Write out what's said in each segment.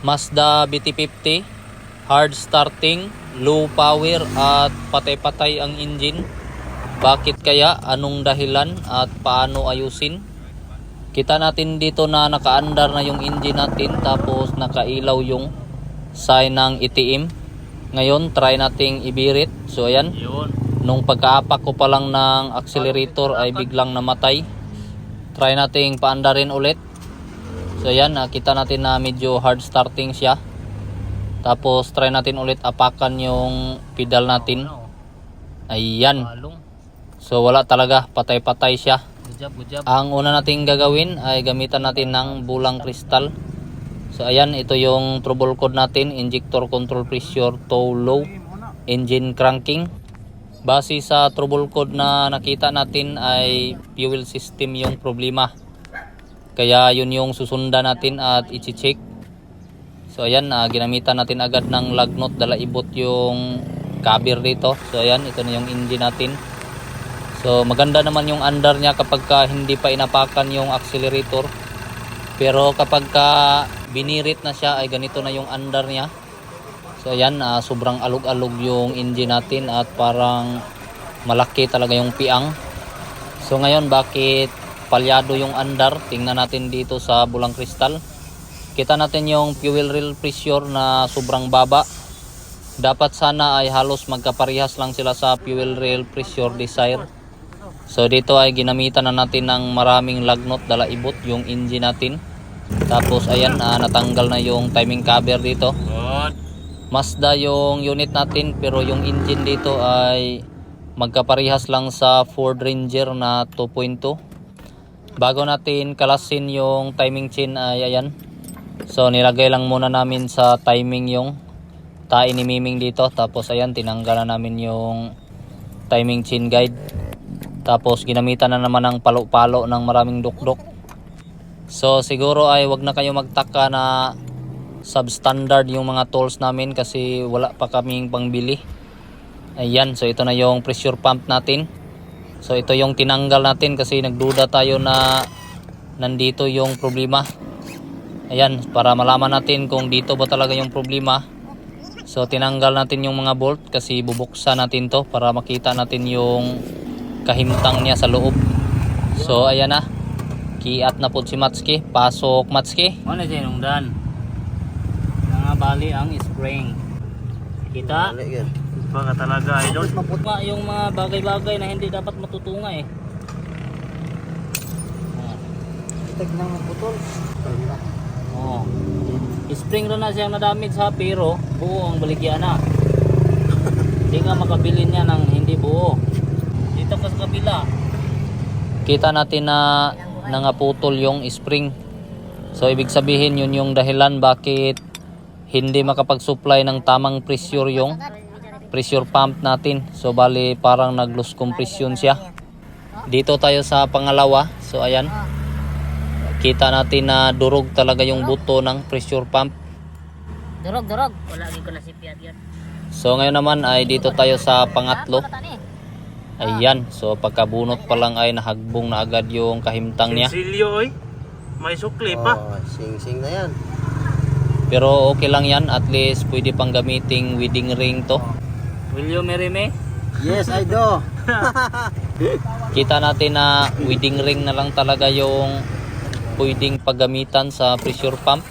Mazda BT50, hard starting, low power at patay-patay ang engine. Bakit kaya? Anong dahilan at paano ayusin? Kita natin dito na nakaandar na yung engine natin, tapos nakailaw yung sign ng itim. Ngayon try nating ibirit. So ayan, nung pagkaapak ko pa lang ng accelerator ay biglang namatay. Try nating paandarin ulit. So ayan, nakita natin na medyo hard starting siya. Tapos try natin ulit apakan yung pedal natin. Ayan. So wala talaga, patay-patay siya. Ang una nating gagawin ay gamitan natin ng bulang kristal. So ayan, ito yung trouble code natin: injector control pressure too low, engine cranking. Base sa trouble code na nakita natin ay fuel system yung problema. Kaya yun yung susundan natin at i-check. So ayan, ginamitan natin agad ng lug nut, dala ibot yung cover dito. So ayan, ito na yung engine natin. So maganda naman yung andar niya kapag hindi pa inapakan yung accelerator. Pero kapag binirit na siya ay ganito na yung andar niya. So ayan, sobrang alog-alog yung engine natin at parang malaki talaga yung piang. So ngayon, bakit palyado yung andar? Tingnan natin dito sa bulang kristal. Kita natin yung fuel rail pressure na sobrang baba. Dapat sana ay halos magkaparehas lang sila sa fuel rail pressure desired. So dito ay ginamitan na natin ng maraming lug nut, dala ibot yung engine natin. Tapos ayan, natanggal na yung timing cover dito. Mazda yung unit natin, pero yung engine dito ay magkaparehas lang sa Ford Ranger na 2.2. Bago natin kalasin yung timing chain ay ayan. So nilagay lang muna namin sa timing yung tae ni Miming dito. Tapos ayan, tinanggal na namin yung timing chain guide. Tapos ginamitan na naman ng palo-palo ng maraming dukdok. So siguro ay wag na kayo magtaka na substandard yung mga tools namin kasi wala pa kaming pangbili. Ayan, so ito na yung pressure pump natin. So ito yung tinanggal natin kasi nagduda tayo na nandito yung problema. Ayan, para malaman natin kung dito ba talaga yung problema. So tinanggal natin yung mga bolt kasi bubuksan natin to para makita natin yung kahimtang niya sa loob. So ayan na, kiat na po si Matsuki. Pasok Matsuki. Ano siya nung dan? Bali ang spring. Kita? Baka talaga idol. Maputma yung mga bagay-bagay na hindi dapat matutunga eh. Tag nang maputol. Oh. Spring rin na siyang na-damage ha, pero buo ang baligya na. Hindi nga makabili niya ng hindi buo. Dito ka sa kabila. Kita natin na nangaputol yung spring. So ibig sabihin yun yung dahilan bakit hindi makapag-supply ng tamang pressure yung pressure pump natin. So bali parang nag-lose compression siya. Dito tayo sa pangalawa. So ayan, kita natin na durog talaga yung buto ng pressure pump. Durog. Wala ko na sipyat yan. So ngayon naman ay dito tayo sa pangatlo. Ayan, so pagkabunot pa lang ay nahagbong na agad yung kahimtang niya. Silyo oy. May sukli pa. Sing-sing na yan. Pero okay lang yan, at least pwede pang gamiting wedding ring to. Will you marry me? Yes, I do. Kita natin na wedding ring na lang talaga yung pwedeng paggamitan sa pressure pump.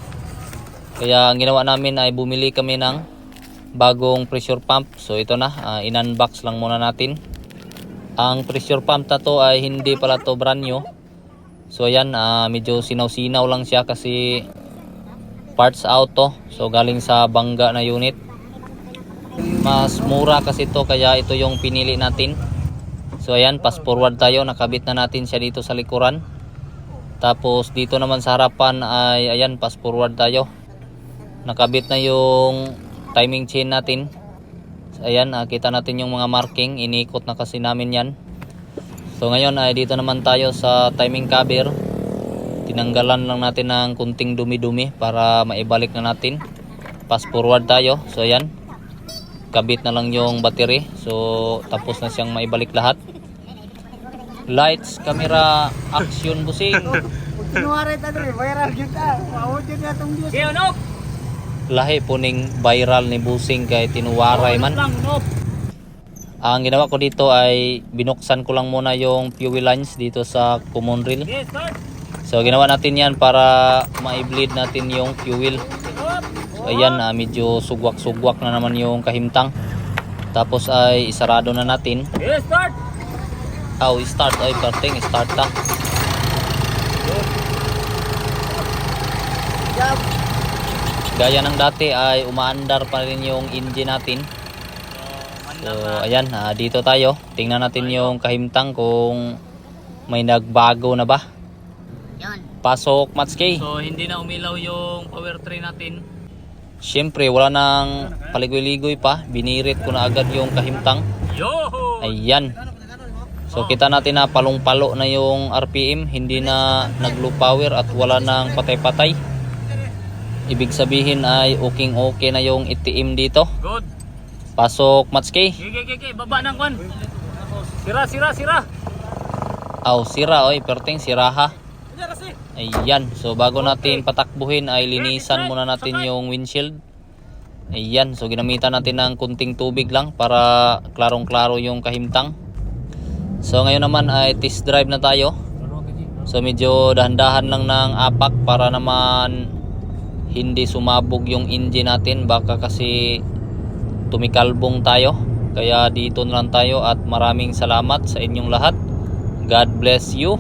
Kaya ang ginawa namin ay bumili kami ng bagong pressure pump. So ito na, in-unbox lang muna natin. Ang pressure pump na to ay hindi pala to brand new. So ayan, medyo sinaw-sinaw lang siya kasi parts out to. So galing sa Bangga na unit. Mas mura kasi to, kaya ito yung pinili natin. So ayan, fast forward tayo. Nakabit na natin siya dito sa likuran. Tapos dito naman sa harapan ay ayan, fast forward tayo. Nakabit na yung timing chain natin. So ayan, kita natin yung mga marking. Inikot na kasi namin yan. So ngayon ay dito naman tayo sa timing cover. Tinanggalan lang natin ng kunting dumi-dumi para maibalik na natin. Fast forward tayo. So ayan, kabit na lang yung battery. So tapos na siyang maibalik lahat. Lights, camera, action, busing. Kinuwari ta dre, viral kita. Mawod yun na tong Diyos. Siyo no? lahi po ning viral ni Busing kay tinuwaray man. Lang, no. Ang ginawa ko dito ay binuksan ko lang muna yung fuel lines dito sa common rail. Yes, start. So ginawa natin yan para ma-bleed natin yung fuel. So ayan, medyo sugwak-sugwak na naman yung kahimtang. Tapos ay isarado na natin. Yes, start. Start ay parting, start ta. Gaya ng dati ay umaandar pa rin yung engine natin. So ayan, dito tayo. Tingnan natin yung kahimtang kung may nagbago na ba. Pasok, Matski. So hindi na umilaw yung power tray natin. Siyempre wala nang paligoy-ligoy pa. Binirit ko na agad yung kahimtang. Yoho! Ayan. So kita natin na palong-palo na yung RPM. Hindi na nag-low power at wala nang patay-patay. Ibig sabihin ay okay na yung ITM dito. Good. Pasok, Matski. Okay. Baba ng kwan. Sira. Sira oy, perting siraha. Ayan, so bago natin patakbuhin ay linisan muna natin yung windshield. Ayan, so ginamitan natin ng kunting tubig lang para klarong-klaro yung kahimtang. So ngayon naman ay test drive na tayo. So medyo dahan-dahan lang ng apak para naman hindi sumabog yung engine natin. Baka kasi tumikalbong tayo. Kaya dito na lang tayo at maraming salamat sa inyong lahat. God bless you.